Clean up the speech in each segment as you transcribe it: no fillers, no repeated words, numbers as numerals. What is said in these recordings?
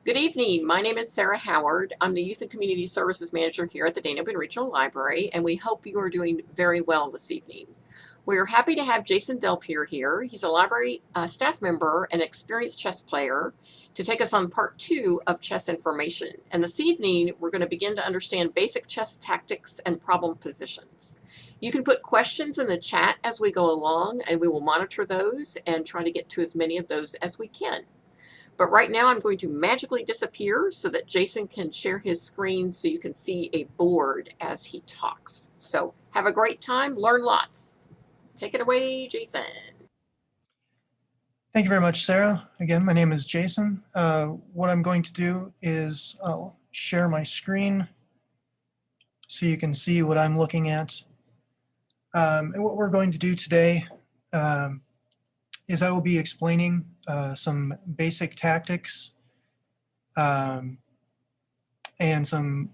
Good evening. My name is Sarah Howard. I'm the Youth and Community Services Manager here at the Dana-Boone Regional Library, and we hope you are doing very well this evening. We're happy to have Jason Delpire here. He's a library staff member and experienced chess player to take us on part 2 of chess information. And this evening, we're going to begin to understand basic chess tactics and problem positions. You can put questions in the chat as we go along, and we will monitor those and try to get to as many of those as we can. But right now I'm going to magically disappear so that Jason can share his screen so you can see a board as he talks. So have a great time, learn lots. Take it away, Jason. Thank you very much, Sarah. Again, my name is Jason. What I'm going to do is I'll share my screen so you can see what I'm looking at. And what we're going to do today is I will be explaining some basic tactics and we're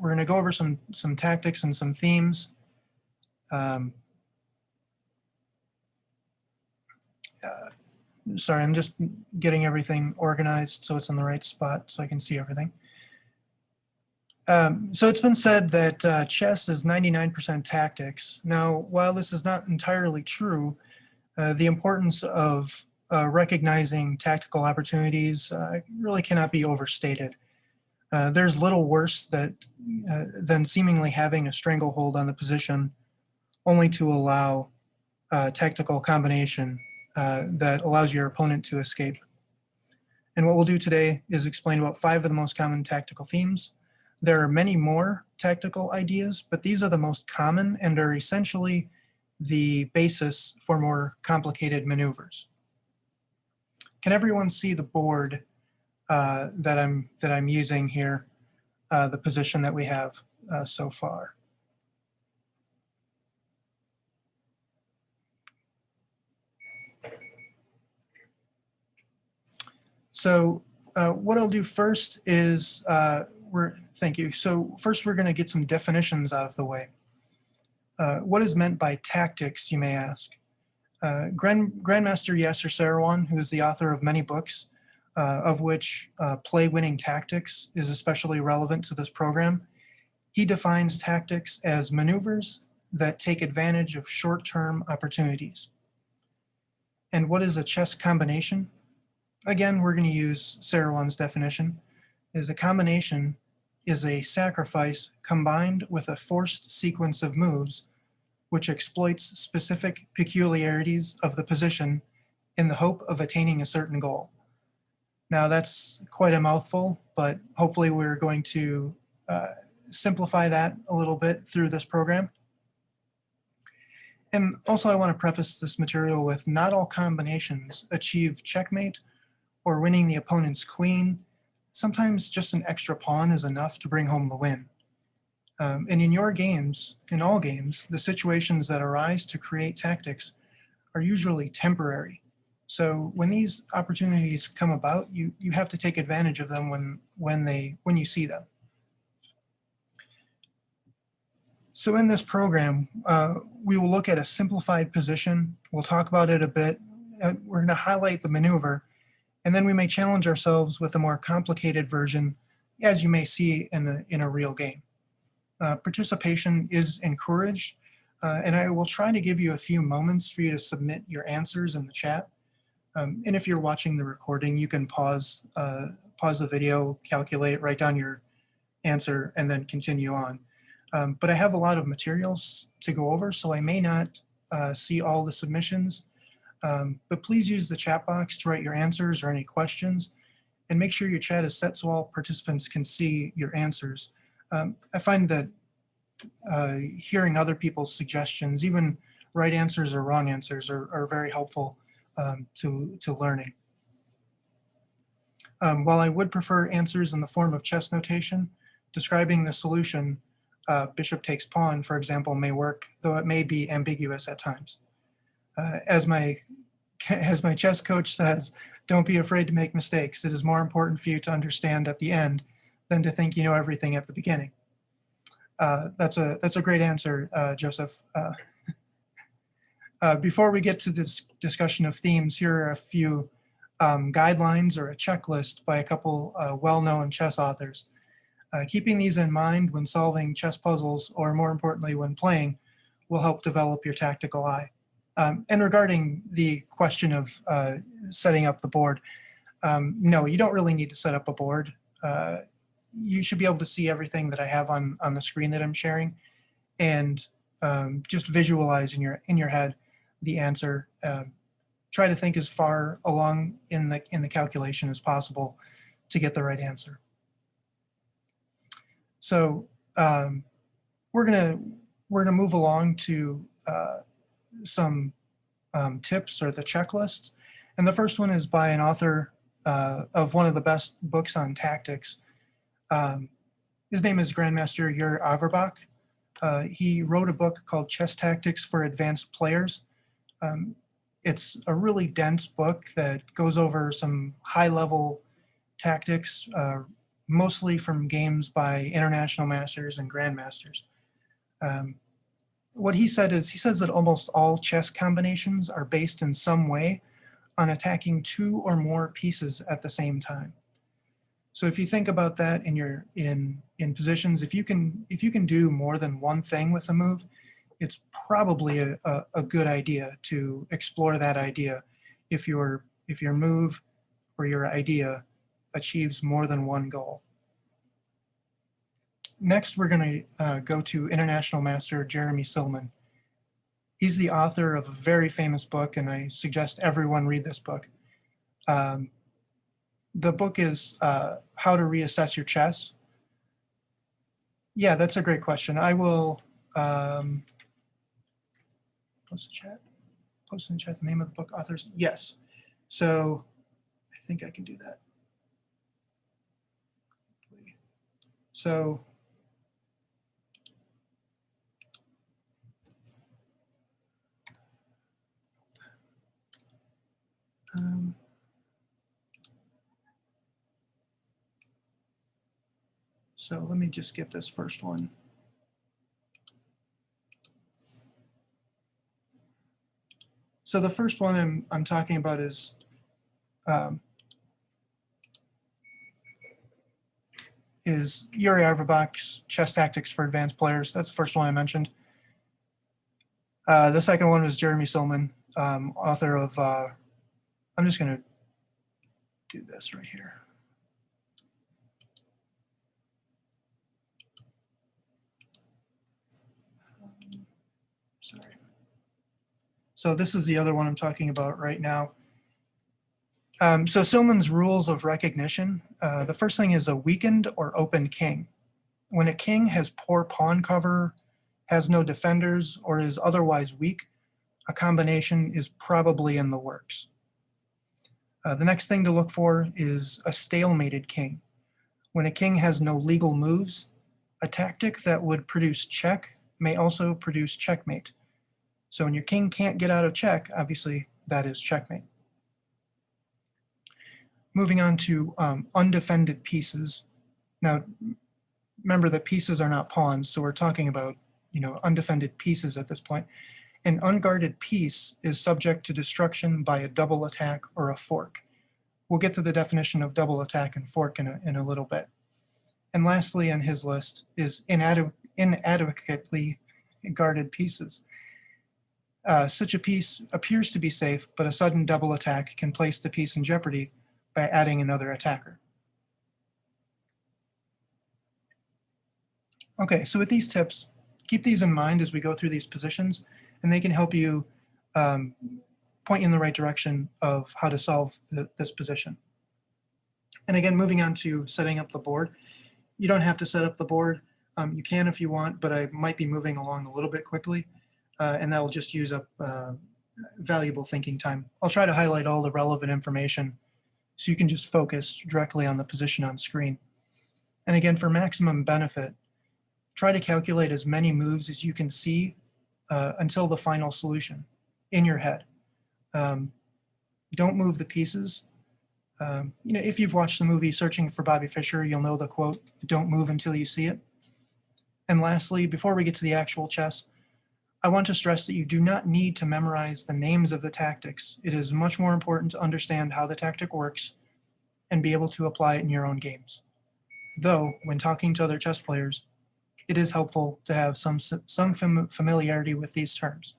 going to go over some tactics and some themes. Sorry, I'm just getting everything organized so it's in the right spot so I can see everything. So it's been said that chess is 99% tactics. Now, while this is not entirely true, the importance of recognizing tactical opportunities really cannot be overstated. There's little worse than seemingly having a stranglehold on the position only to allow tactical combination that allows your opponent to escape. And what we'll do today is explain about 5 of the most common tactical themes. There are many more tactical ideas, but these are the most common and are essentially the basis for more complicated maneuvers. Can everyone see the board that I'm using here, the position that we have so far? So what I'll do first is thank you. So first we're going to get some definitions out of the way. What is meant by tactics, you may ask? Grandmaster Yasser Seirawan, who is the author of many books, of which Play Winning Tactics is especially relevant to this program, he defines tactics as maneuvers that take advantage of short-term opportunities. And what is a chess combination? Again, we're going to use Seirawan's definition. A combination is a sacrifice combined with a forced sequence of moves which exploits specific peculiarities of the position in the hope of attaining a certain goal. Now that's quite a mouthful, but hopefully we're going to simplify that a little bit through this program. And also I want to preface this material with not all combinations achieve checkmate or winning the opponent's queen. Sometimes just an extra pawn is enough to bring home the win. And in your games, in all games, the situations that arise to create tactics are usually temporary. So when these opportunities come about, you have to take advantage of them when you see them. So in this program, we will look at a simplified position. We'll talk about it a bit. We're going to highlight the maneuver, and then we may challenge ourselves with a more complicated version, as you may see in a real game. Participation is encouraged, and I will try to give you a few moments for you to submit your answers in the chat. And if you're watching the recording, you can pause the video, calculate, write down your answer, and then continue on. But I have a lot of materials to go over, so I may not see all the submissions. But please use the chat box to write your answers or any questions, and make sure your chat is set so all participants can see your answers. I find that hearing other people's suggestions, even right answers or wrong answers, are very helpful to learning. While I would prefer answers in the form of chess notation, describing the solution, bishop takes pawn, for example, may work, though it may be ambiguous at times. As my chess coach says, don't be afraid to make mistakes. It is more important for you to understand at the end than to think you know everything at the beginning. That's a great answer, Joseph. Before we get to this discussion of themes, here are a few guidelines or a checklist by a couple well-known chess authors. Keeping these in mind when solving chess puzzles, or more importantly, when playing, will help develop your tactical eye. And regarding the question of setting up the board, no, you don't really need to set up a board. You should be able to see everything that I have on the screen that I'm sharing, and just visualize in your head the answer. Try to think as far along in the calculation as possible to get the right answer. So we're gonna move along to some tips or the checklists, and the first one is by an author of one of the best books on tactics. His name is Grandmaster Jur Averbach. He wrote a book called Chess Tactics for Advanced Players. It's a really dense book that goes over some high-level tactics, mostly from games by international masters and grandmasters. What he said is, he says that almost all chess combinations are based in some way on attacking two or more pieces at the same time. So if you think about that in positions, if you can do more than one thing with a move, it's probably a good idea to explore that idea if your move or your idea achieves more than one goal. Next, we're going to go to international master Jeremy Silman. He's the author of a very famous book, and I suggest everyone read this book. The book is How to Reassess Your Chess. Yeah, that's a great question. I will post in the chat the name of the book, authors. Yes. So I think I can do that. So so let me just get this first one. So the first one I'm talking about is Jur Averbach's Chess Tactics for Advanced Players. That's the first one I mentioned. The second one was Jeremy Silman, author of, I'm just going to do this right here. Sorry. So this is the other one I'm talking about right now. So Silman's rules of recognition. The first thing is a weakened or open king. When a king has poor pawn cover, has no defenders, or is otherwise weak, a combination is probably in the works. The next thing to look for is a stalemated king. When a king has no legal moves, a tactic that would produce check may also produce checkmate. So when your king can't get out of check, obviously that is checkmate. Moving on to undefended pieces. Now, remember that pieces are not pawns, so we're talking about, undefended pieces at this point. An unguarded piece is subject to destruction by a double attack or a fork. We'll get to the definition of double attack and fork in a little bit. And lastly on his list is inadequately guarded pieces. Such a piece appears to be safe, but a sudden double attack can place the piece in jeopardy by adding another attacker. Okay, so with these tips, keep these in mind as we go through these positions, and they can help you point you in the right direction of how to solve this position. And again, moving on to setting up the board. You don't have to set up the board. You can if you want, but I might be moving along a little bit quickly, and that will just use up valuable thinking time. I'll try to highlight all the relevant information so you can just focus directly on the position on screen. And again, for maximum benefit, try to calculate as many moves as you can see until the final solution in your head. Don't move the pieces. If you've watched the movie Searching for Bobby Fischer, you'll know the quote, "Don't move until you see it." And lastly, before we get to the actual chess, I want to stress that you do not need to memorize the names of the tactics. It is much more important to understand how the tactic works and be able to apply it in your own games. Though, when talking to other chess players, it is helpful to have some familiarity with these terms.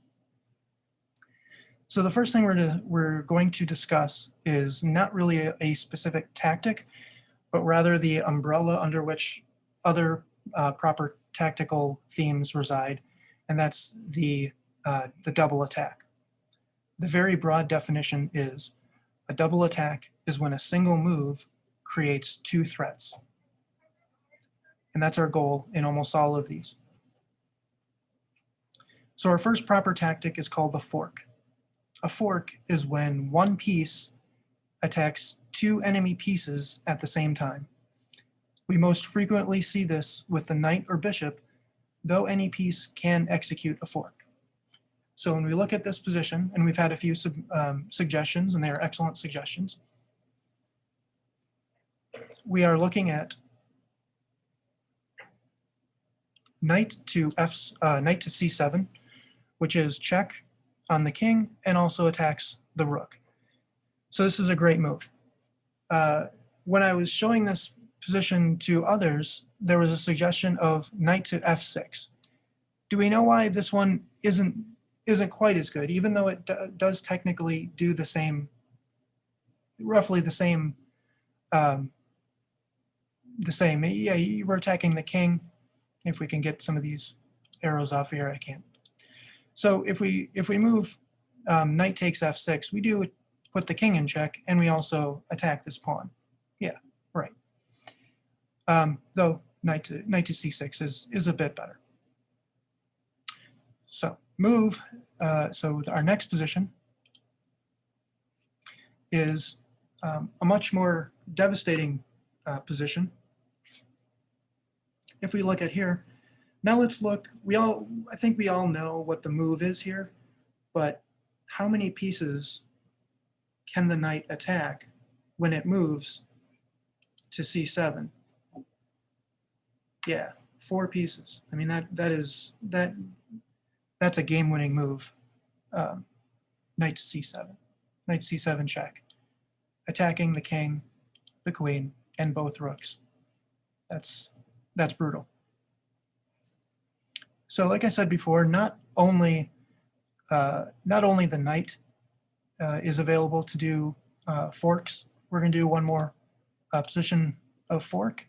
So the first thing we're going to discuss is not really a specific tactic, but rather the umbrella under which other proper tactical themes reside, and that's the double attack. The very broad definition is a double attack is when a single move creates two threats. And that's our goal in almost all of these. So our first proper tactic is called the fork. A fork is when one piece attacks two enemy pieces at the same time. We most frequently see this with the knight or bishop, though any piece can execute a fork. So when we look at this position, and we've had a few suggestions, and they are excellent suggestions, we are looking at knight to c7, which is check on the king and also attacks the rook. So this is a great move. When I was showing this position to others, there was a suggestion of knight to f6. Do we know why this one isn't quite as good, even though it does technically do the same, roughly the same, Yeah, we're attacking the king. If we can get some of these arrows off here, I can't. So if we move knight takes f6, we do put the king in check, and we also attack this pawn. Yeah, right. Though knight to c6 is a bit better. So move. So our next position is a much more devastating position. If we look at here, now let's look. I think we all know what the move is here, but how many pieces can the knight attack when it moves to c7? Yeah, 4 pieces. I mean, that's a game-winning move. Knight to c7, knight to c7 check, attacking the king, the queen, and both rooks. That's brutal. So, like I said before, not only the knight is available to do forks. We're going to do one more position of fork.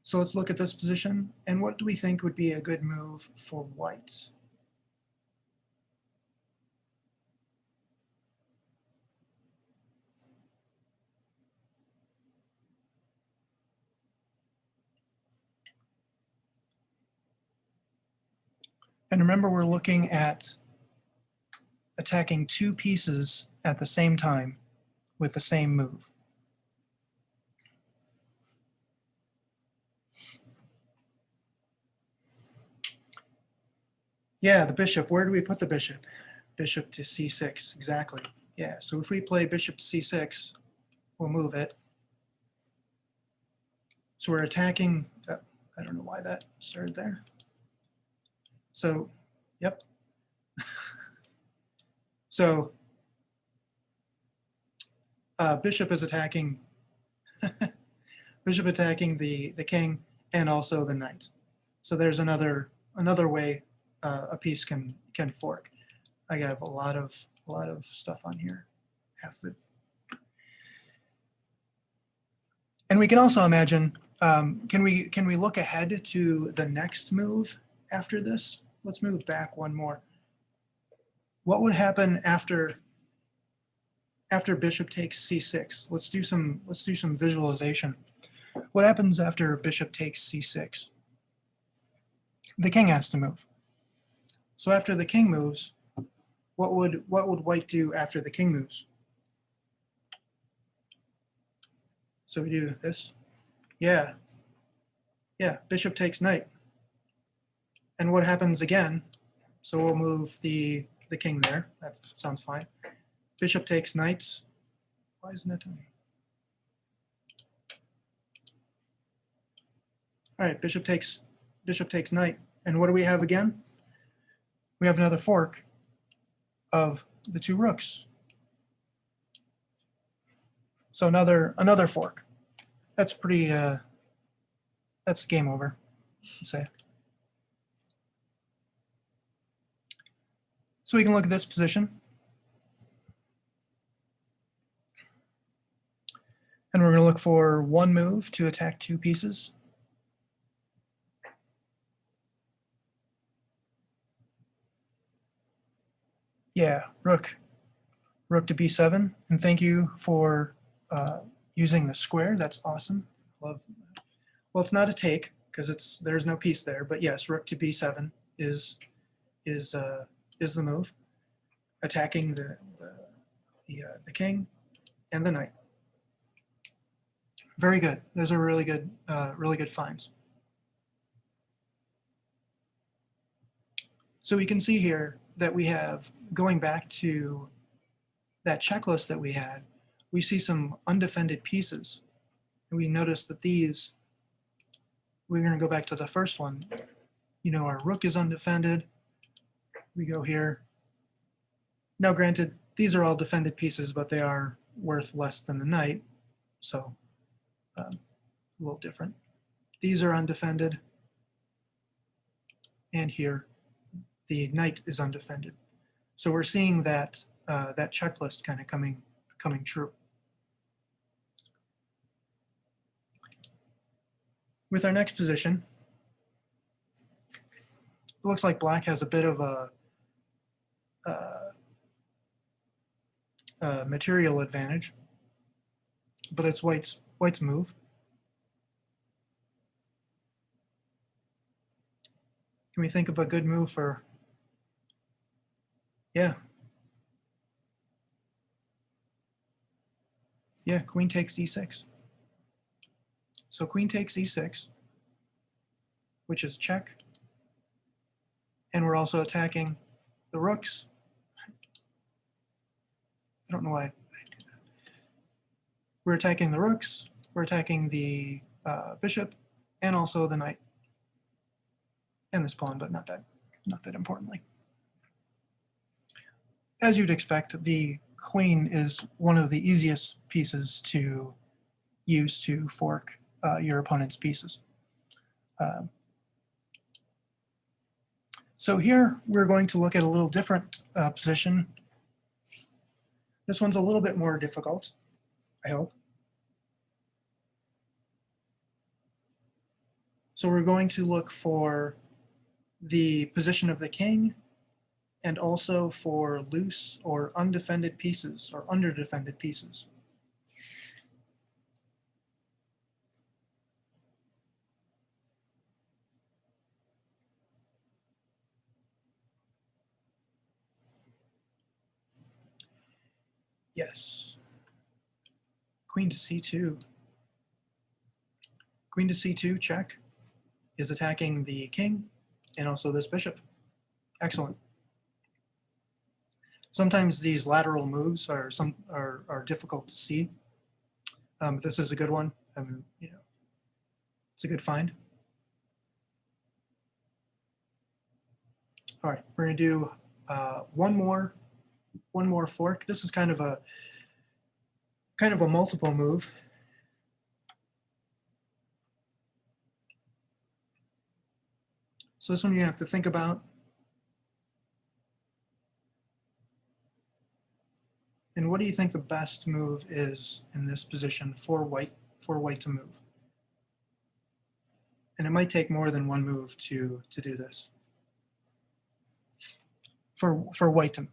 So let's look at this position, and what do we think would be a good move for white? And remember, we're looking at attacking 2 pieces at the same time with the same move. Yeah, the bishop. Where do we put the bishop? Bishop to c6, exactly. Yeah, so if we play bishop to c6, we'll move it. So we're attacking, I don't know why that started there. So, yep. So bishop is attacking bishop attacking the king and also the knight. So there's another way a piece can fork. I have a lot of stuff on here, half of it. And we can also imagine, can we look ahead to the next move after this? Let's move back one more. What would happen after bishop takes c6? Let's do some visualization. What happens after bishop takes c6? The king has to move. So after the king moves, what would white do after the king moves? So we do this. Yeah, bishop takes knight. And what happens again? So we'll move the king there. That sounds fine. Bishop takes knight. Why isn't it doing? All right, bishop takes knight, And what do we have again? We have another fork of the two rooks. So another fork. That's pretty, that's game over, I'd say. So we can look at this position. And we're going to look for one move to attack two pieces. Yeah, rook to b7. And thank you for using the square. That's awesome. Love. Well, it's not a take because there's no piece there. But yes, rook to b7 is the move, attacking the king and the knight. Very good. Those are really good finds. So we can see here that we have, going back to that checklist that we had, we see some undefended pieces. And we notice that these, we're going to go back to the first one. You know, our rook is undefended. We go here. Now, granted, these are all defended pieces, but they are worth less than the knight. So a little different. These are undefended. And here, the knight is undefended. So we're seeing that that checklist kind of coming true. With our next position, it looks like black has a bit of a material advantage, but it's white's move. Can we think of a good move for? Yeah, queen takes e6. So queen takes e6, which is check, and we're also attacking the rooks. I don't know why I do that. We're attacking the rooks, we're attacking the bishop, and also the knight, and this pawn, but not that importantly. As you'd expect, the queen is one of the easiest pieces to use to fork your opponent's pieces. So here we're going to look at a little different position. This one's a little bit more difficult, I hope. So we're going to look for the position of the king and also for loose or undefended pieces or underdefended pieces. Yes. Queen to c2. Queen to c2, check, is attacking the king and also this bishop. Excellent. Sometimes these lateral moves are difficult to see. But this is a good one. You know, it's a good find. All right, we're going to do one more fork. This is kind of a multiple move. So this one you have to think about. And what do you think the best move is in this position for white to move? And it might take more than one move to do this. For white to move.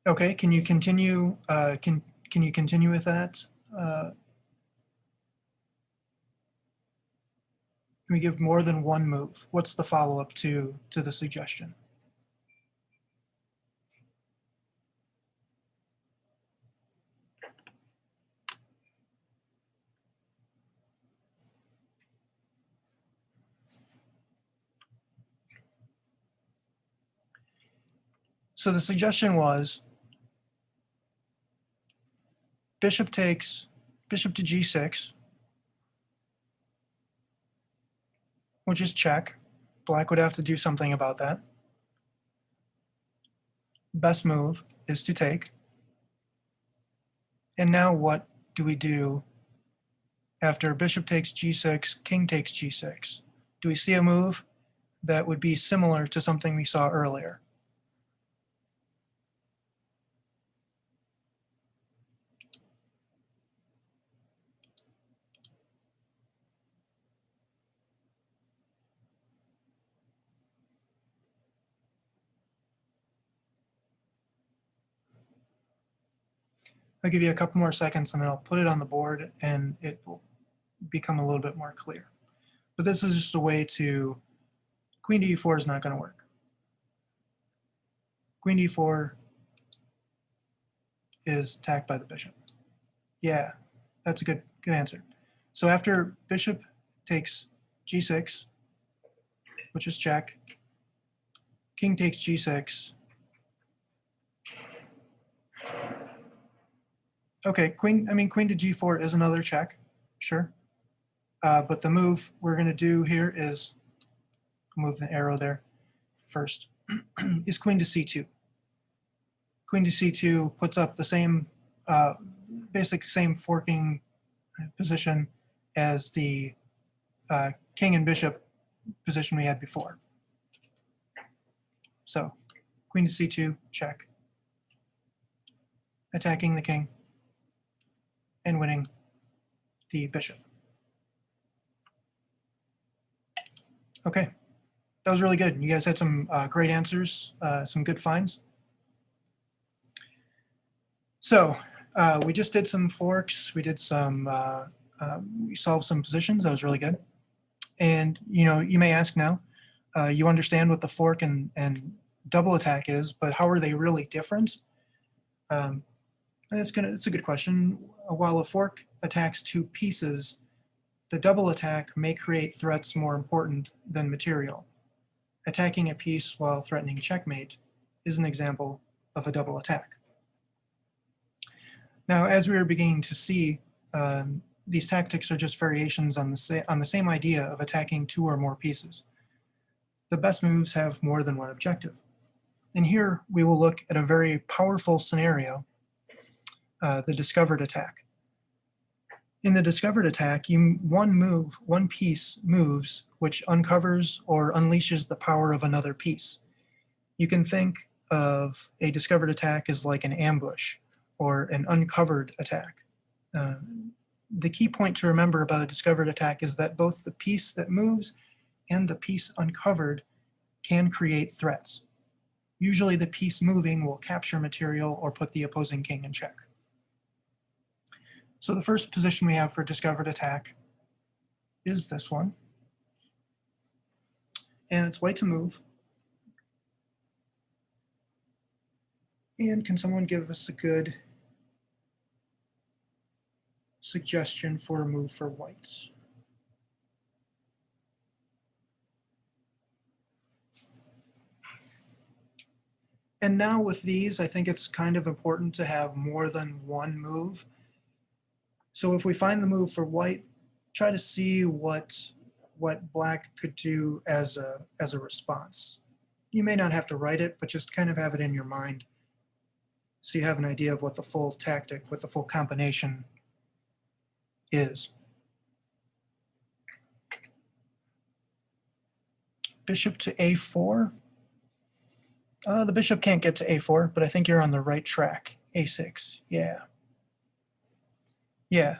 Okay, can you continue? Can you continue with that? Can we give more than one move? What's the follow-up to the suggestion? So the suggestion was bishop takes bishop to g6, which is check. Black would have to do something about that. Best move is to take. And now what do we do after bishop takes g6, king takes g6? Do we see a move that would be similar to something we saw earlier? I'll give you a couple more seconds and then I'll put it on the board and it will become a little bit more clear. But this is just a way to, queen to e4 is not going to work. Queen to e4 is attacked by the bishop. Yeah, that's a good answer. So after bishop takes g6, which is check, king takes g6. Okay, queen to g4 is another check, sure. But the move we're going to do here is move the arrow there first, is queen to c2. Queen to c2 puts up the same, basic same forking position as the king and bishop position we had before. So queen to c2, check. Attacking the king and winning the bishop. Okay, that was really good. You guys had some great answers, some good finds. So we just did some forks. We did some, we solved some positions. That was really good. And you may ask now, you understand what the fork and double attack is, but how are they really different? It's a good question. While a fork attacks two pieces, the double attack may create threats more important than material. Attacking a piece while threatening checkmate is an example of a double attack. Now, as we are beginning to see, these tactics are just variations on the same idea of attacking two or more pieces. The best moves have more than one objective. And here we will look at a very powerful scenario, the discovered attack. In the discovered attack, one piece moves, which uncovers or unleashes the power of another piece. You can think of a discovered attack as like an ambush or an uncovered attack. The key point to remember about a discovered attack is that both the piece that moves and the piece uncovered can create threats. Usually the piece moving will capture material or put the opposing king in check. So the first position we have for discovered attack is this one. And it's white to move. And can someone give us a good suggestion for a move for whites? And now with these, I think it's kind of important to have more than one move. So if we find the move for white, try to see what black could do as a response. You may not have to write it, but just kind of have it in your mind so you have an idea of what the full tactic, what the full combination is. Bishop to a4. The bishop can't get to a4, but I think you're on the right track. a6, yeah. Yeah,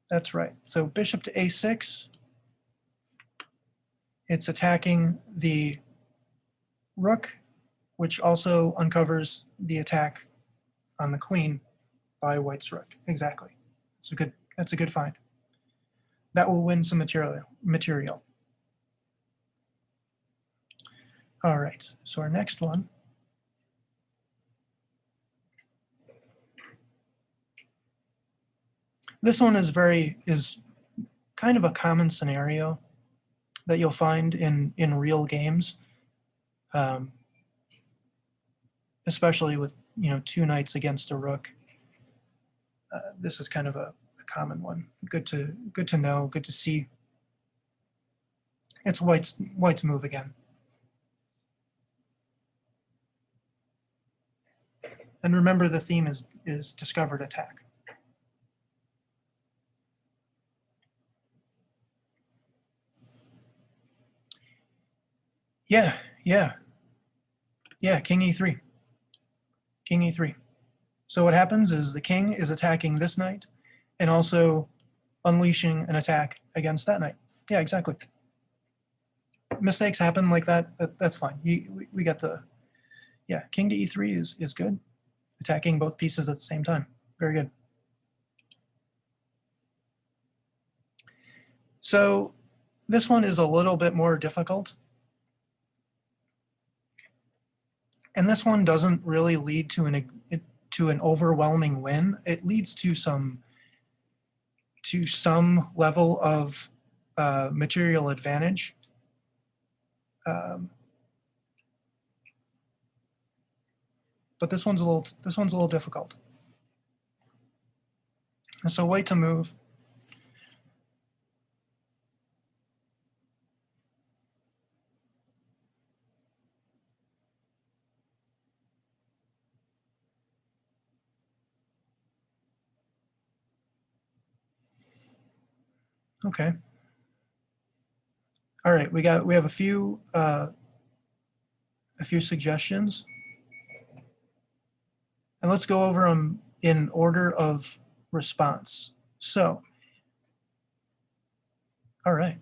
that's right. So bishop to a6, it's attacking the rook, which also uncovers the attack on the queen by white's rook. Exactly. That's a good find. That will win some material. All right, so our next one. This one is kind of a common scenario that you'll find in real games. especially with, you know, 2 knights against a rook. This is kind of a common one. Good to know, good to see. It's white's move again. And remember, the theme is discovered attack. Yeah, king e3. King e3. So what happens is the king is attacking this knight and also unleashing an attack against that knight. Yeah, exactly. Mistakes happen like that, but that's fine. We got the, yeah, king to e3 is good. Attacking both pieces at the same time. Very good. So this one is a little bit more difficult. And this one doesn't really lead to an overwhelming win. It leads to some level of material advantage. But this one's a little difficult. And so white to move. Okay. All right, we have a few suggestions, and let's go over them in order of response. So, all right.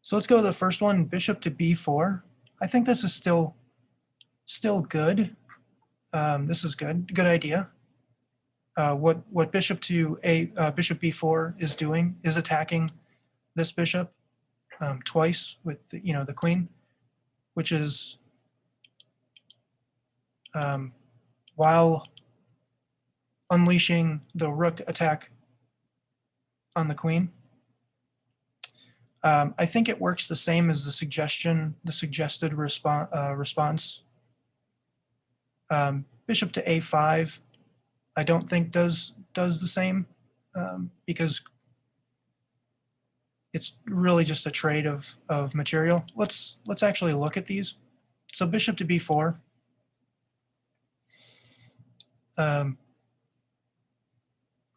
So let's go to the first one, bishop to b4. I think this is still good. This is good idea. What bishop to bishop b4 is doing is attacking this bishop twice with the queen, which is while unleashing the rook attack on the queen. I think it works the same as the suggested response. Bishop to a5, I don't think does the same because it's really just a trade of material. Let's actually look at these. So bishop to b4.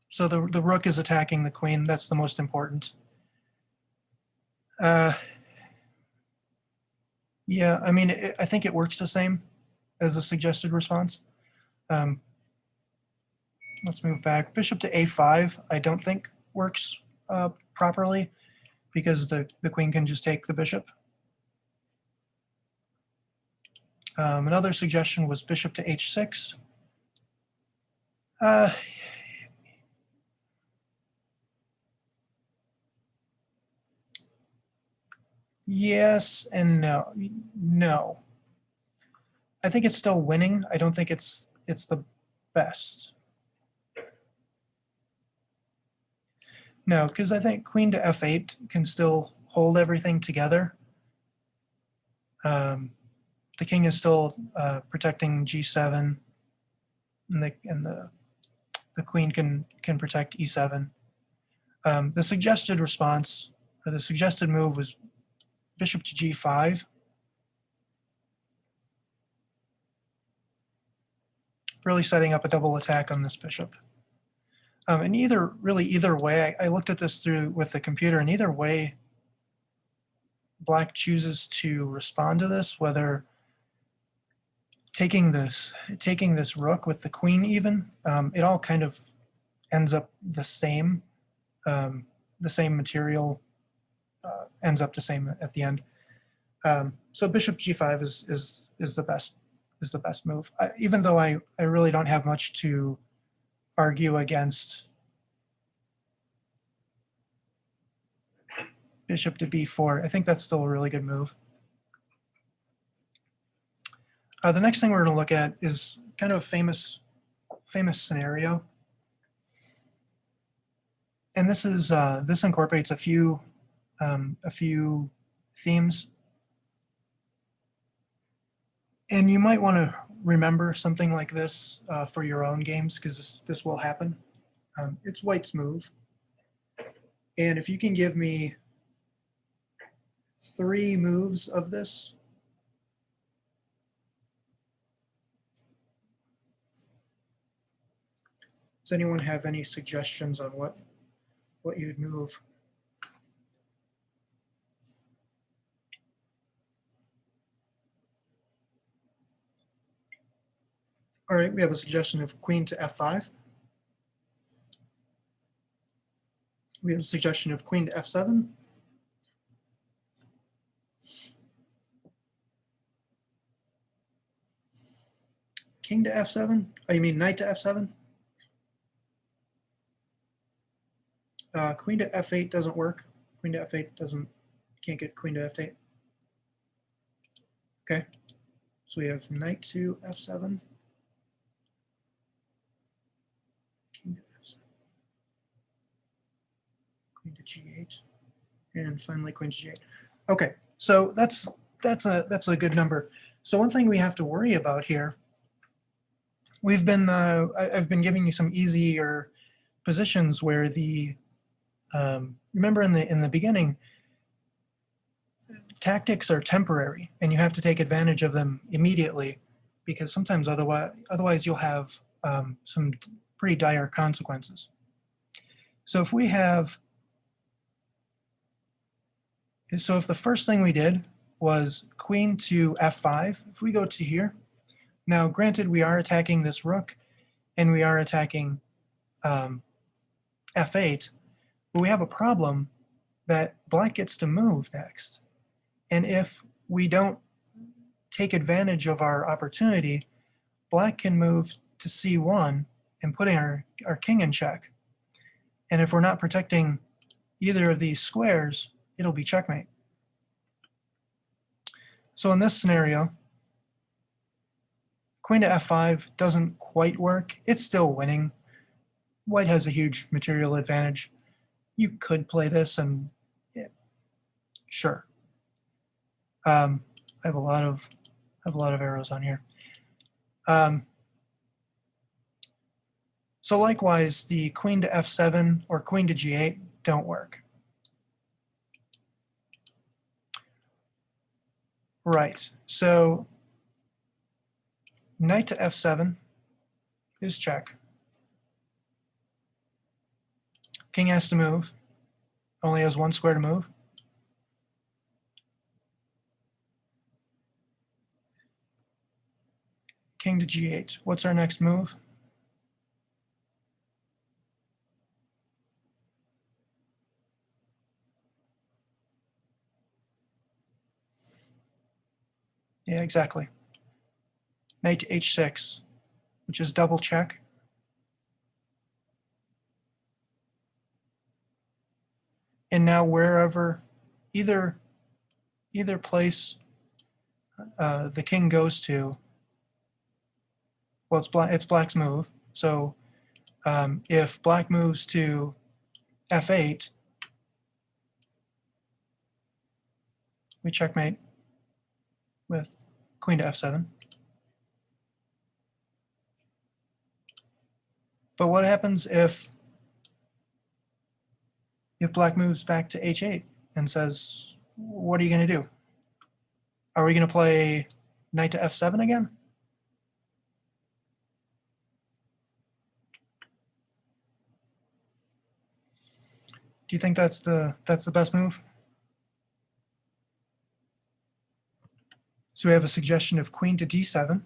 So the rook is attacking the queen. That's the most important. Yeah, I mean, I think it works the same as the suggested response. Let's move back. Bishop to a5, I don't think works properly because the queen can just take the bishop. Another suggestion was bishop to h6. Yes and no. No. I think it's still winning. I don't think it's the best. No, because I think queen to f8 can still hold everything together. The king is still protecting g7, and the queen can protect e7. The suggested response, or the suggested move, was bishop to g5. Really setting up a double attack on this bishop. And either way, I looked at this with the computer, and either way, black chooses to respond to this, whether taking this rook with the queen even, it all kind of ends up the same. The same material ends up the same at the end. So bishop g5 is the best move. Even though I really don't have much to argue against bishop to b4, I think that's still a really good move. The next thing we're going to look at is kind of a famous scenario, and this incorporates a few themes. And you might want to remember something like this for your own games, because this will happen. It's white's move. And if you can give me 3 moves of this, does anyone have any suggestions on what you'd move? All right, we have a suggestion of queen to f5. We have a suggestion of queen to f7. King to f7? Oh, you mean knight to f7? Queen to f8 doesn't work. Queen to f8 doesn't, can't get queen to f8. Okay, so we have knight to f7. King to f7. Queen to g8. And finally queen to g8. Okay, so that's a good number. So one thing we have to worry about here, I've been giving you some easier positions where the remember in the beginning, tactics are temporary, and you have to take advantage of them immediately, because sometimes otherwise you'll have some pretty dire consequences. So if the first thing we did was queen to f5, if we go to here, now granted we are attacking this rook and we are attacking f8, but we have a problem that black gets to move next. And if we don't take advantage of our opportunity, black can move to c1 and putting our king in check. And if we're not protecting either of these squares, it'll be checkmate. So in this scenario, queen to f5 doesn't quite work. It's still winning. White has a huge material advantage. You could play this and yeah, sure. I have a lot of arrows on here. So likewise, the queen to f7 or queen to g8 don't work. Right, so knight to f7 is check. King has to move, only has 1 square to move. King to g8, what's our next move? Yeah, exactly. Knight to h6, which is double check. And now wherever, either place the king goes to, well, it's black's move. So if black moves to f8, we checkmate with queen to f7. But what happens if black moves back to h8 and says, what are you going to do? Are we going to play knight to f7 again? Do you think that's the best move? So we have a suggestion of queen to d7.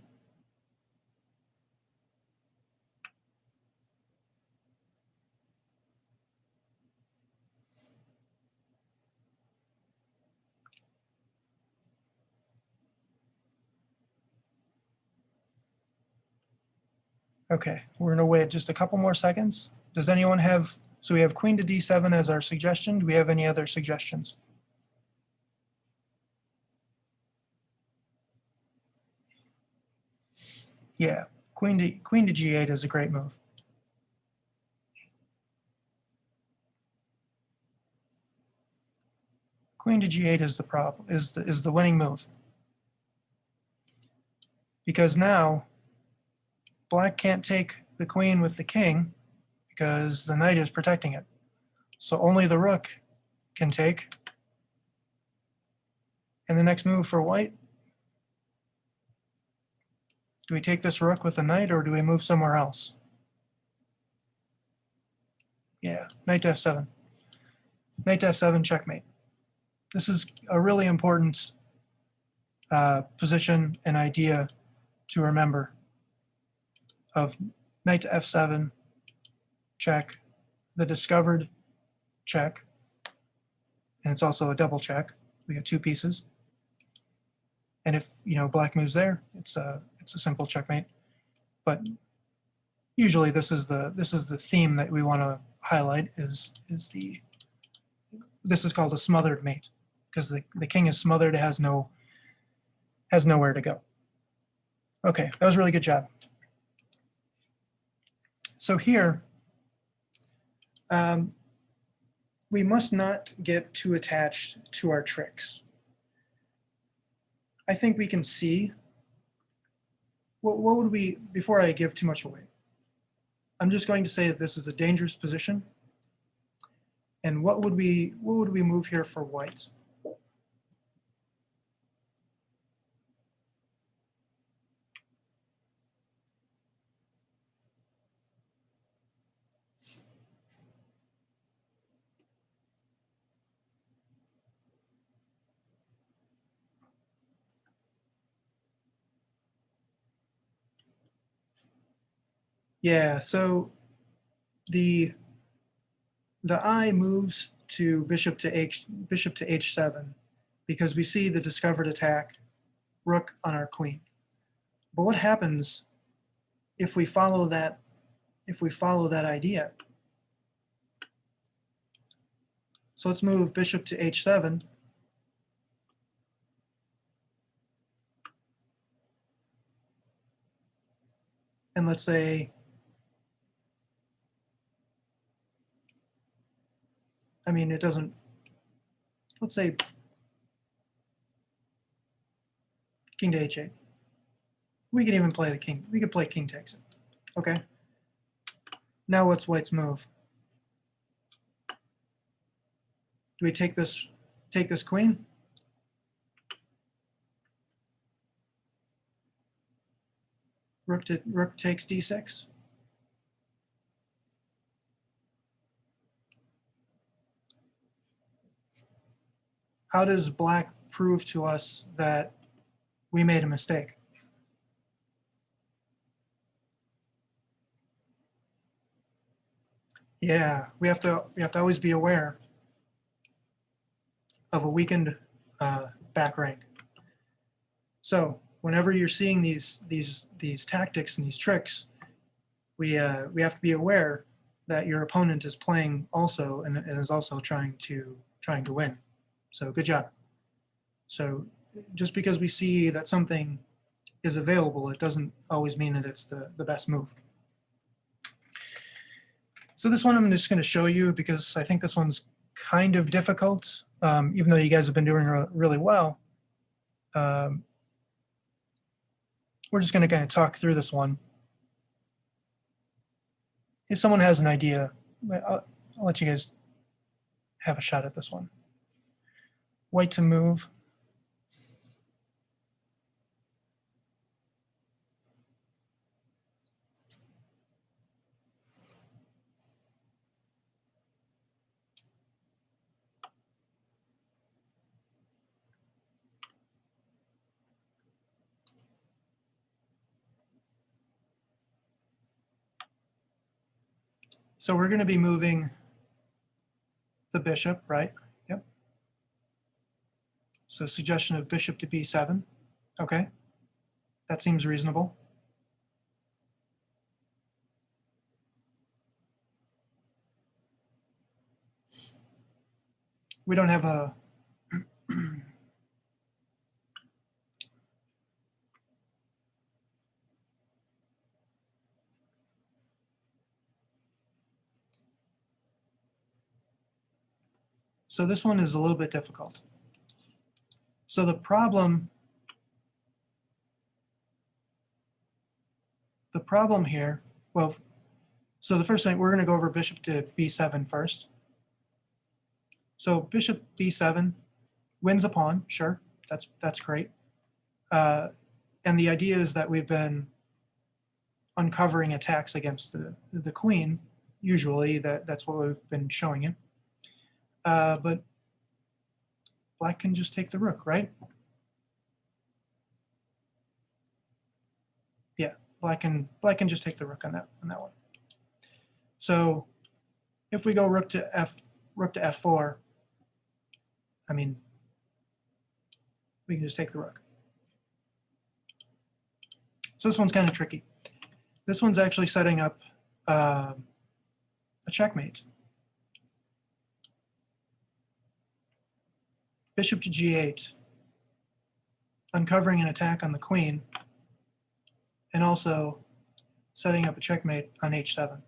Okay, we're going to wait just a couple more seconds. Does anyone have, so we have queen to d7 as our suggestion. Do we have any other suggestions? Yeah, queen to g8 is a great move. Queen to g8 is the problem, is the winning move. because now black can't take the queen with the king because the knight is protecting it. So only the rook can take. And the next move for white, do we take this rook with the knight or do we move somewhere else? Yeah, knight to f7. Knight to f7, checkmate. This is a really important position and idea to remember of knight to f7, check, the discovered check, and it's also a double check. We got two pieces. And if black moves there, it's a simple checkmate. But usually this is the theme that we want to highlight this is called a smothered mate because the king is smothered, it has nowhere to go. Okay, that was a really good job. So here, we must not get too attached to our tricks. I think we can see, what would we, before I give too much away, I'm just going to say that this is a dangerous position. And what would we move here for white? Yeah, so the eye moves to bishop to h7 because we see the discovered attack, rook on our queen. But what happens if we follow that idea? So let's move bishop to h7. And let's say, it doesn't, let's say king to h8. We can even play the king. We could play king takes it. Okay. Now what's white's move? Do we take this queen? Rook takes d6. How does black prove to us that we made a mistake? Yeah, we have to always be aware of a weakened back rank. So whenever you're seeing these tactics and these tricks, we have to be aware that your opponent is playing also and is also trying to win. So good job. So just because we see that something is available, it doesn't always mean that it's the best move. So this one I'm just going to show you because I think this one's kind of difficult, even though you guys have been doing really well. We're just going to kind of talk through this one. If someone has an idea, I'll let you guys have a shot at this one. White to move. So we're going to be moving the bishop, right? Yep. So suggestion of bishop to b7. Okay. That seems reasonable. We don't have a so this one is a little bit difficult. So the problem The problem here, well, so the first thing, we're going to go over bishop to b7 first. So bishop b7 wins a pawn, sure, that's great. And the idea is that we've been uncovering attacks against the queen. Usually that's what we've been showing you. But black can just take the rook, right? Yeah, black can just take the rook on that one. So if we go rook to f4, I mean, we can just take the rook. So this one's kind of tricky. This one's actually setting up a checkmate. Bishop to g8, uncovering an attack on the queen, and also setting up a checkmate on h7.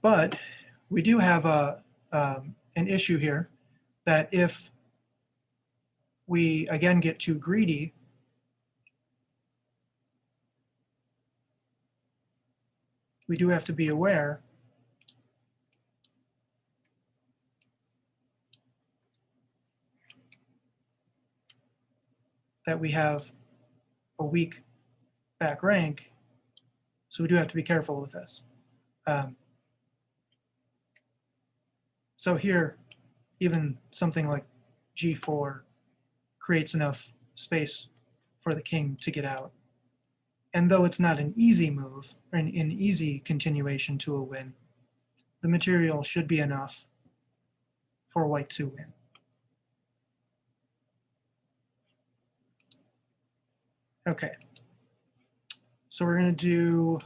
But we do have an issue here that if we again get too greedy, we do have to be aware that we have a weak back rank, so we do have to be careful with this. So here, even something like g4 creates enough space for the king to get out. And though it's not an easy move, or an easy continuation to a win, the material should be enough for white to win. Okay, so we're going to do,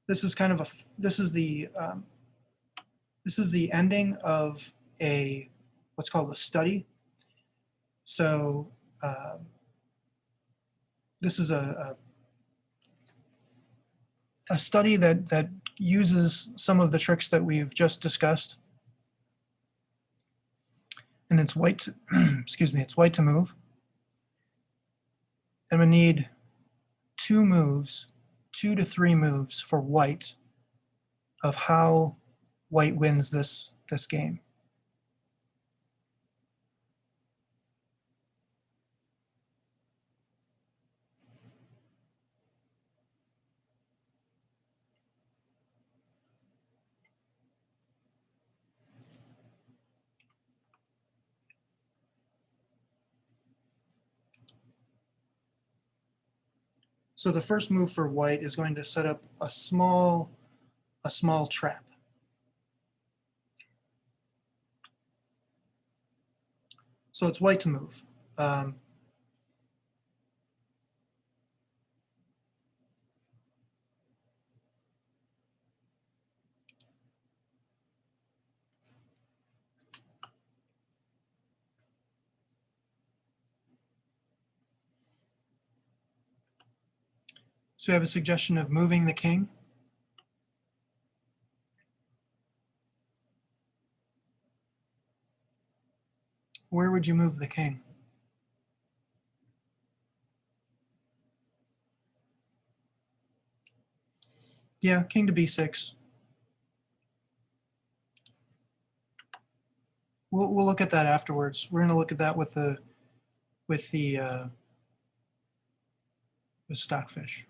this is kind of a, this is the ending of a, what's called a study. So this is a study that uses some of the tricks that we've just discussed. And it's white to, excuse me, it's white to move. And we need 2 to 3 moves for white of how white wins this game. So the first move for white is going to set up a small trap. So it's white to move. So we have a suggestion of moving the king. Where would you move the king? Yeah, king to b6. We'll look at that afterwards. We're going to look at that with Stockfish.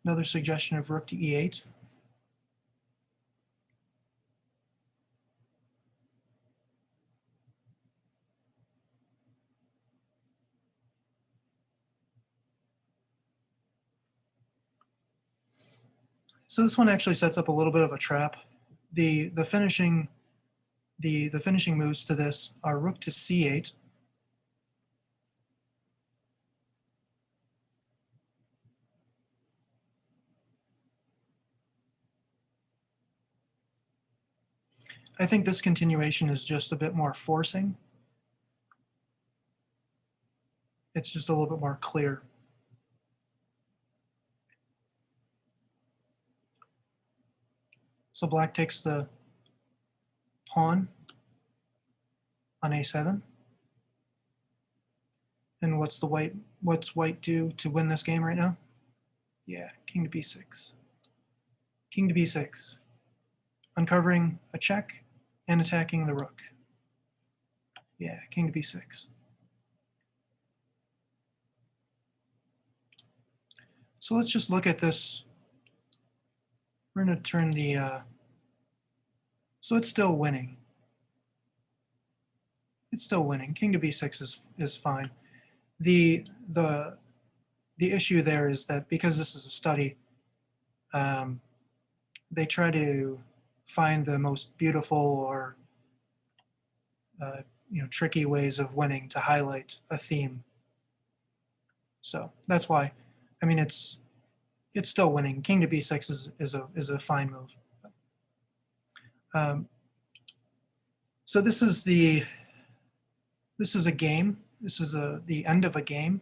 Another suggestion of rook to e8. So this one actually sets up a little bit of a trap. The finishing moves to this are rook to c8. I think this continuation is just a bit more forcing. It's just a little bit more clear. So black takes the pawn on a7. And what's white do to win this game right now? Yeah, king to b6. King to b6. Uncovering a check and attacking the rook. Yeah, king to b6. So let's just look at this. We're going to turn the, so it's still winning. It's still winning. King to b6 is fine. The issue there is that because this is a study, they try to find the most beautiful or tricky ways of winning to highlight a theme. So that's why, I mean, it's still winning. King to b6 is a fine move. So this is a game. This is the end of a game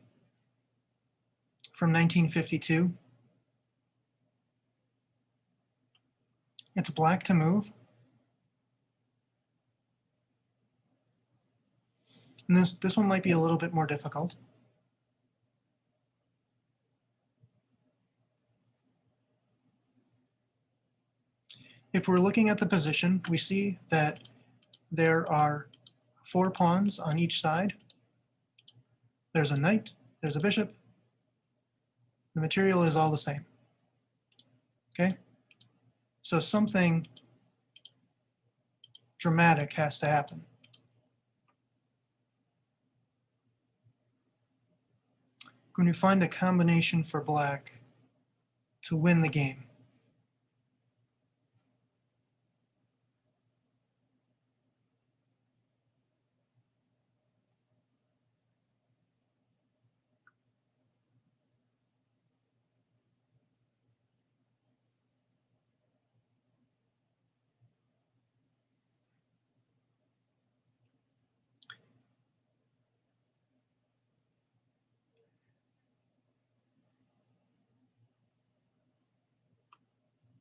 from 1952. It's black to move. And this one might be a little bit more difficult. If we're looking at the position, we see that there are 4 pawns on each side. There's a knight, there's a bishop. The material is all the same. Okay? So something dramatic has to happen. When you find a combination for black to win the game.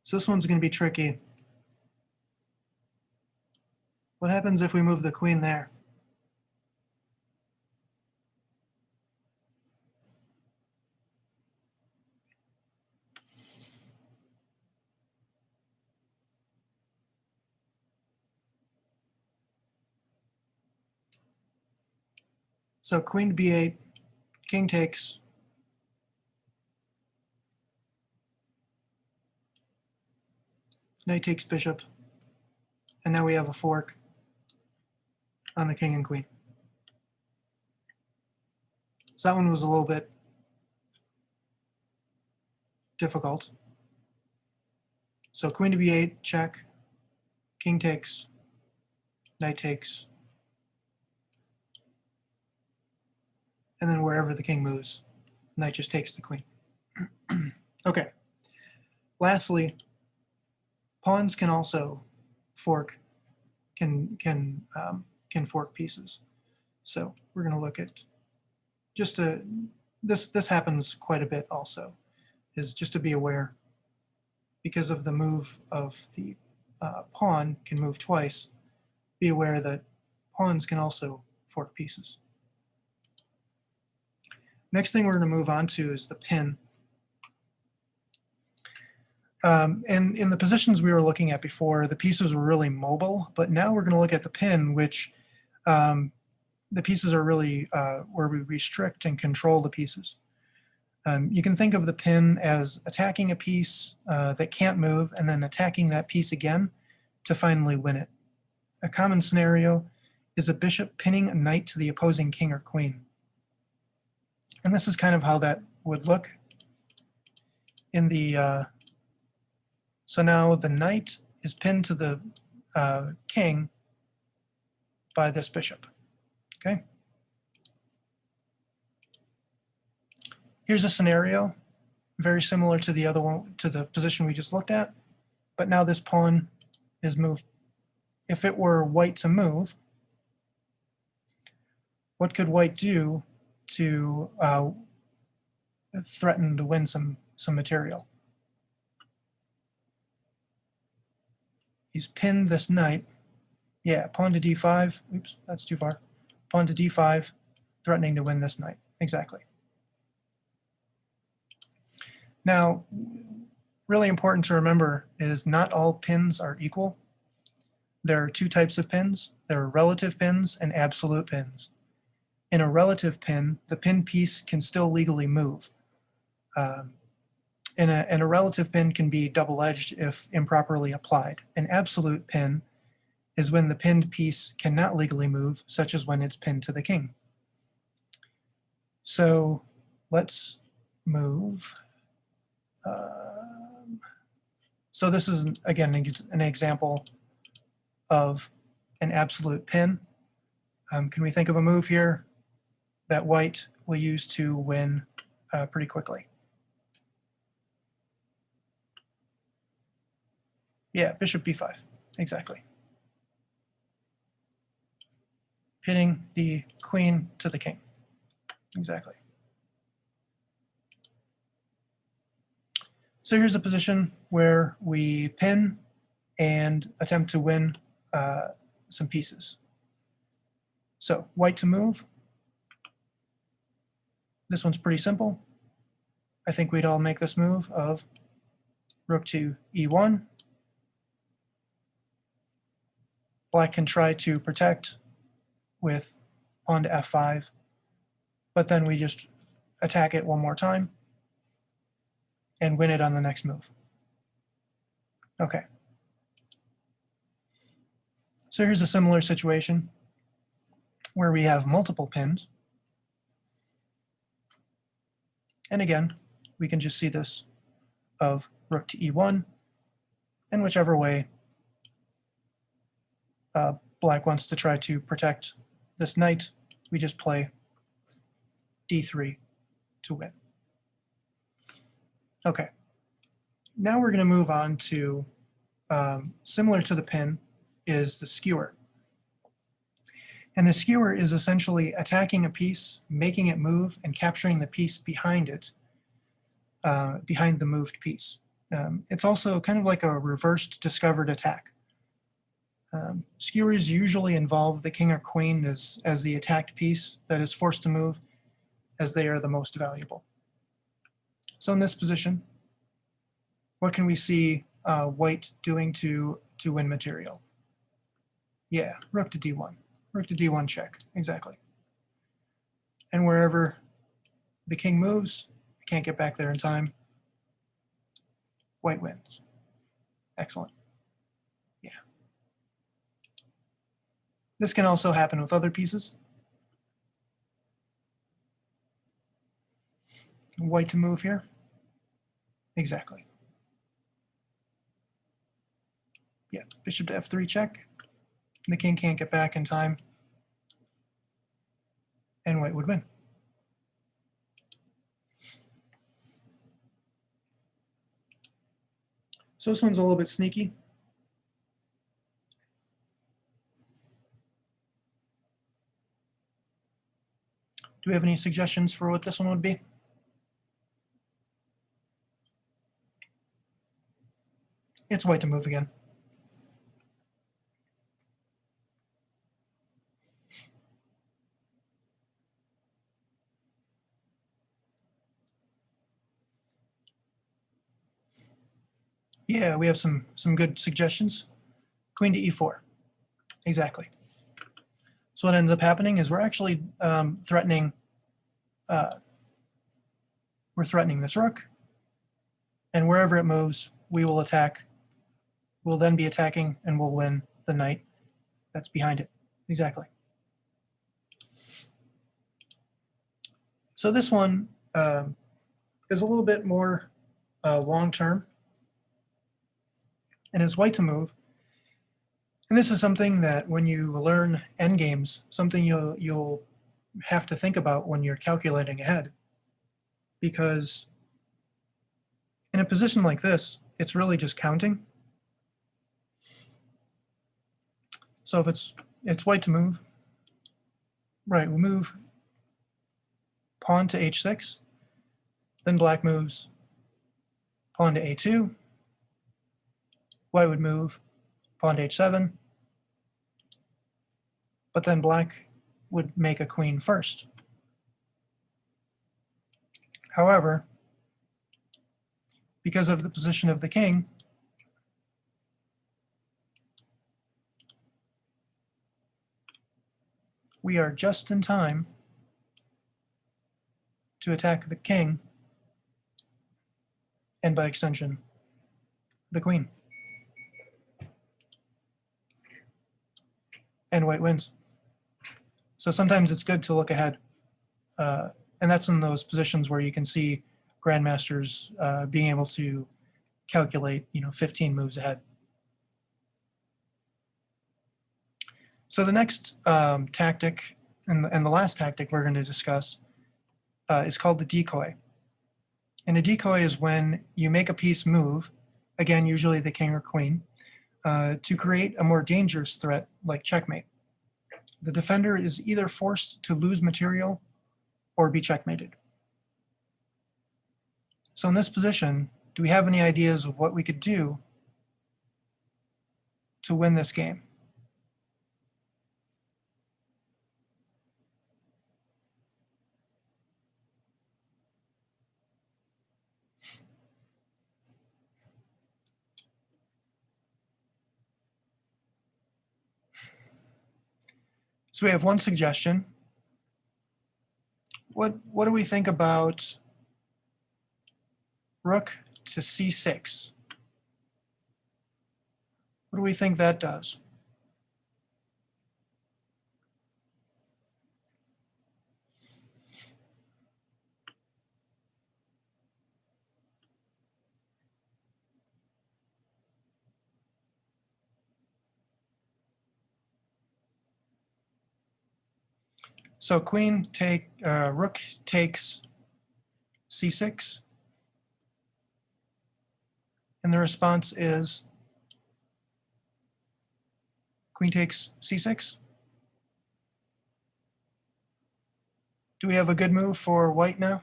So this one's going to be tricky. What happens if we move the queen there? So queen to b8, king takes. Knight takes bishop. And now we have a fork on the king and queen. So that one was a little bit difficult. So queen to b8, check. King takes. Knight takes. And then wherever the king moves, knight just takes the queen. Okay. Lastly, pawns can also fork, can fork pieces. So we're going to look at just this happens quite a bit also, is just to be aware, because of the move of the pawn can move twice, be aware that pawns can also fork pieces. Next thing we're going to move on to is the pin. And in the positions we were looking at before, the pieces were really mobile, but now we're going to look at the pin, which the pieces are really where we restrict and control the pieces. You can think of the pin as attacking a piece that can't move and then attacking that piece again to finally win it. A common scenario is a bishop pinning a knight to the opposing king or queen. And this is kind of how that would look in the so now the knight is pinned to the king by this bishop. Okay. Here's a scenario very similar to the other one, to the position we just looked at, but now this pawn is moved. If it were white to move, what could white do to threaten to win some material. He's pinned this knight. Yeah, pawn to d5. Oops, that's too far. Pawn to d5, threatening to win this knight. Exactly. Now, really important to remember is not all pins are equal. There are two types of pins. There are relative pins and absolute pins. In a relative pin, the pin piece can still legally move. And a relative pin can be double-edged if improperly applied. An absolute pin is when the pinned piece cannot legally move, such as when it's pinned to the king. So let's move. So this is, again, an example of an absolute pin. Can we think of a move here that white will use to win pretty quickly? Yeah, bishop b5, exactly. Pinning the queen to the king, exactly. So here's a position where we pin and attempt to win some pieces. So white to move. This one's pretty simple. I think we'd all make this move of rook to e1. Black can try to protect with pawn to f5, but then we just attack it one more time and win it on the next move. Okay. So here's a similar situation where we have multiple pins. And again, we can just see this of rook to e1, and whichever way black wants to try to protect this knight, we just play d3 to win. Okay, now we're going to move on to, similar to the pin, is the skewer. And the skewer is essentially attacking a piece, making it move, and capturing the piece behind it, behind the moved piece. It's also kind of like a reversed discovered attack. Skewers usually involve the king or queen as the attacked piece that is forced to move, as they are the most valuable. So in this position, what can we see white doing to win material? Yeah, rook to d1. Rook to d1 check, exactly. And wherever the king moves, can't get back there in time, white wins. Excellent. Yeah. This can also happen with other pieces. White to move here. Exactly. Yeah, bishop to f3 check. The king can't get back in time, and white would win. So this one's a little bit sneaky. Do we have any suggestions for what this one would be? It's white to move again. Yeah, we have some good suggestions. Queen to e4. Exactly. So what ends up happening is we're actually threatening this rook, and wherever it moves, we will attack. We'll then be attacking, and we'll win the knight that's behind it. Exactly. So this one is a little bit more long-term, and is white to move. And this is something that when you learn endgames, something you'll have to think about when you're calculating ahead. Because in a position like this, it's really just counting. So if it's white to move, right, we'll move pawn to h6, then black moves pawn to a2, white would move pawn to h7, but then black would make a queen first. However, because of the position of the king, we are just in time to attack the king, and by extension, the queen. And white wins. So sometimes it's good to look ahead. And that's in those positions where you can see grandmasters being able to calculate, 15 moves ahead. So the next tactic, and the last tactic we're going to discuss, is called the decoy. And a decoy is when you make a piece move, again, usually the king or queen, to create a more dangerous threat like checkmate. The defender is either forced to lose material or be checkmated. So in this position, do we have any ideas of what we could do to win this game? So we have one suggestion. What do we think about rook to c6? What do we think that does? So rook takes c6, and the response is queen takes c6. Do we have a good move for white now?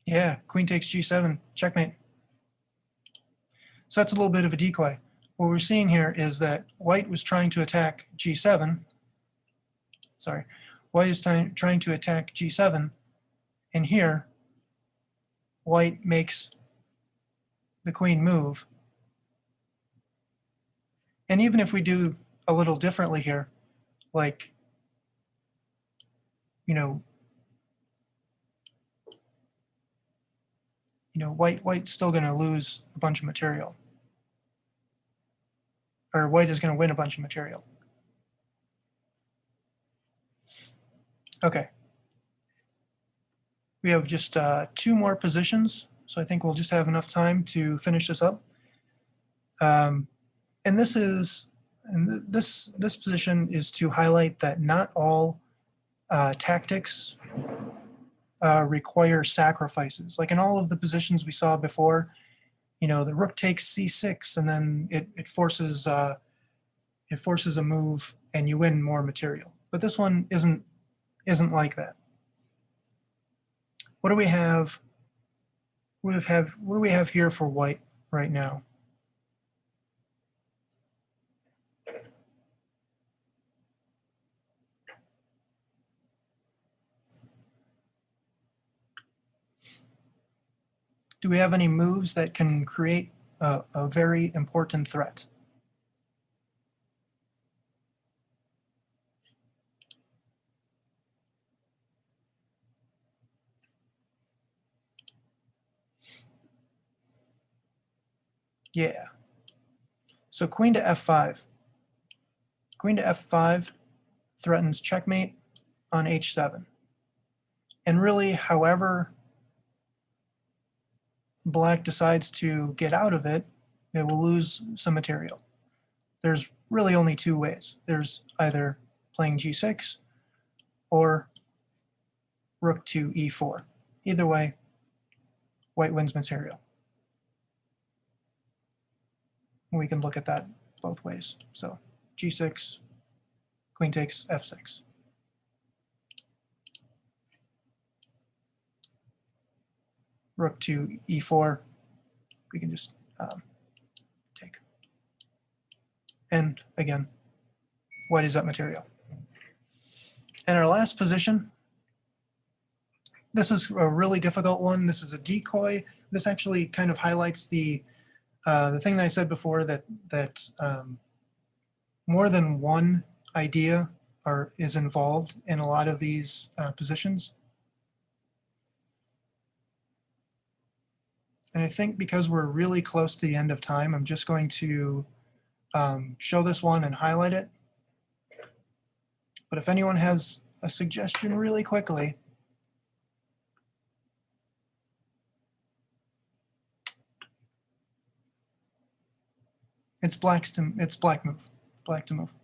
Yeah, queen takes g7, checkmate. So that's a little bit of a decoy. What we're seeing here is that white was trying to attack g7. Sorry, white is trying to attack g7, and here white makes the queen move. And even if we do a little differently here, like, white's still going to lose a bunch of material. Or white is going to win a bunch of material. Okay. We have just 2 more positions, so I think we'll just have enough time to finish this up. And this position is to highlight that not all tactics require sacrifices. Like in all of the positions we saw before, the rook takes c6, and then it forces a move, and you win more material. But this one isn't like that. What do we have? What do we have here for white right now? Do we have any moves that can create a very important threat? Yeah. So queen to f5. Queen to f5 threatens checkmate on h7. And really, however black decides to get out of it, it will lose some material. There's really only 2 ways. There's either playing g6 or rook to e4. Either way, white wins material. We can look at that both ways. So G6, queen takes F6. Rook to E4, we can just take. And again, white is up material. And our last position, this is a really difficult one. This is a decoy. This actually kind of highlights the thing that I said before, that more than one idea is involved in a lot of these positions. And I think because we're really close to the end of time, I'm just going to show this one and highlight it. But if anyone has a suggestion really quickly, it's black move, black to move.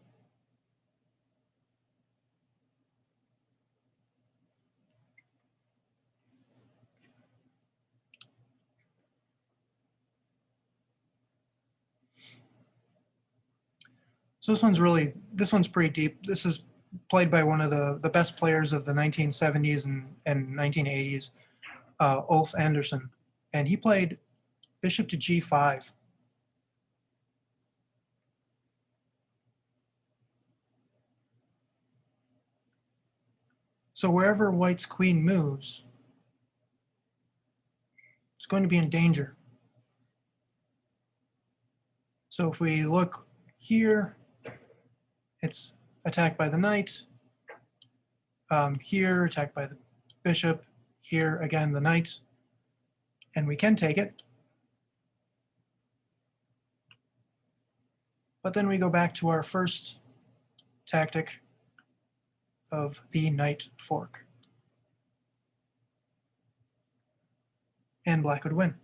So this one's pretty deep. This is played by one of the best players of the 1970s and 1980s, Ulf Andersson. And he played bishop to G5. So wherever white's queen moves, it's going to be in danger. So if we look here, it's attacked by the knight. Here, attacked by the bishop. Here, again, the knight. And we can take it. But then we go back to our first tactic of the knight fork. And black would win.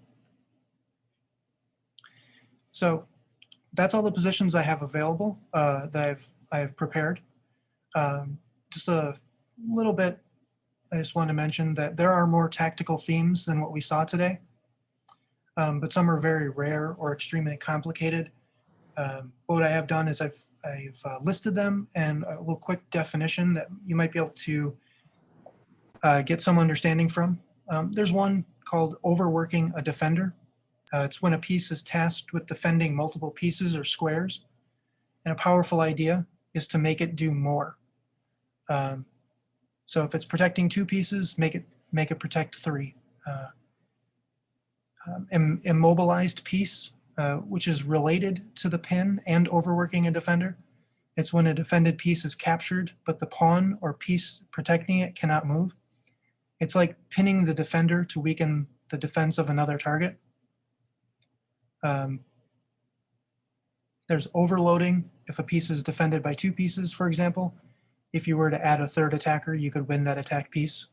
So that's all the positions I have available that I've prepared. Just a little bit, I just want to mention that there are more tactical themes than what we saw today, but some are very rare or extremely complicated. What I have done is I've listed them and a little quick definition that you might be able to get some understanding from. There's one called overworking a defender. It's when a piece is tasked with defending multiple pieces or squares, and a powerful idea is to make it do more. So if it's protecting 2 pieces, make it protect 3. Immobilized piece, which is related to the pin and overworking a defender. It's when a defended piece is captured, but the pawn or piece protecting it cannot move. It's like pinning the defender to weaken the defense of another target. There's overloading if a piece is defended by 2 pieces, for example. If you were to add a 3rd attacker, you could win that attack piece.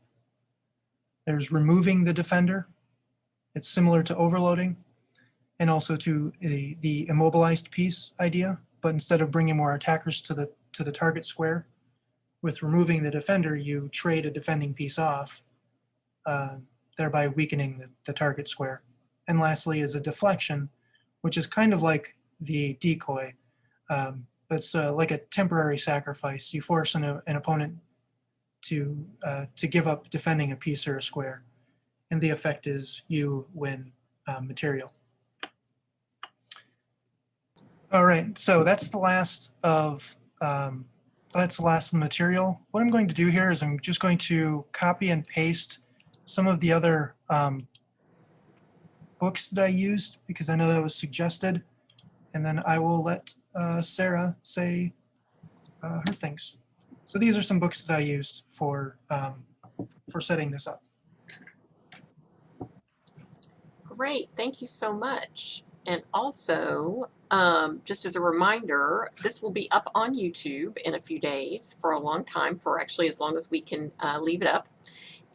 There's removing the defender. It's similar to overloading, and also to the immobilized piece idea, but instead of bringing more attackers to the target square, with removing the defender, you trade a defending piece off, thereby weakening the target square. And lastly is a deflection, which is kind of like the decoy, but it's like a temporary sacrifice. You force an opponent to give up defending a piece or a square, and the effect is you win material. All right, so that's the last of the material. What I'm going to do here is I'm just going to copy and paste some of the other books that I used, because I know that was suggested, and then I will let Sarah say her things. So these are some books that I used for setting this up. Great, thank you so much. And also, just as a reminder, this will be up on YouTube in a few days for a long time, for actually as long as we can leave it up.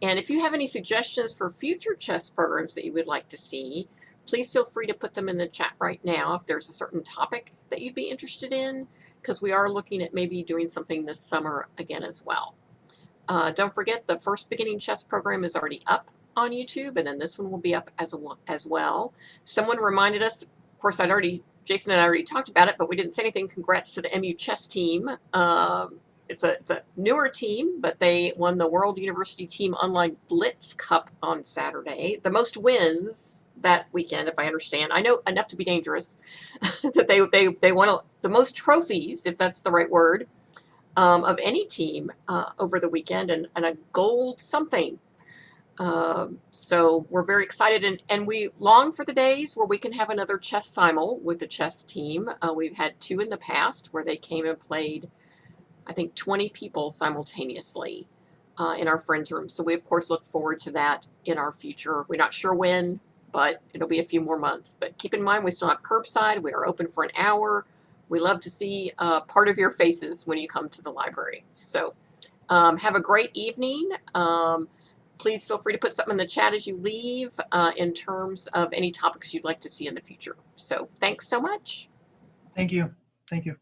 And if you have any suggestions for future chess programs that you would like to see, please feel free to put them in the chat right now if there's a certain topic that you'd be interested in, because we are looking at maybe doing something this summer again as well. Don't forget, the first beginning chess program is already up on YouTube, and then this one will be up as well. Someone reminded us, of course I'd already Jason and I already talked about it, but we didn't say anything. Congrats to the MU chess team. It's a newer team, but they won the World University Team Online Blitz Cup on Saturday. The most wins that weekend, if I understand. I know enough to be dangerous. That they won the most trophies, if that's the right word, of any team over the weekend, and a gold something. So we're very excited, and we long for the days where we can have another chess simul with the chess team. We've had 2 in the past where they came and played, I think, 20 people simultaneously in our friends room. So we of course look forward to that in our future. We're not sure when, but it'll be a few more months. But keep in mind, we still have curbside. We are open for an hour. We love to see part of your faces when you come to the library. So have a great evening. Please feel free to put something in the chat as you leave in terms of any topics you'd like to see in the future. So thanks so much. Thank you. Thank you.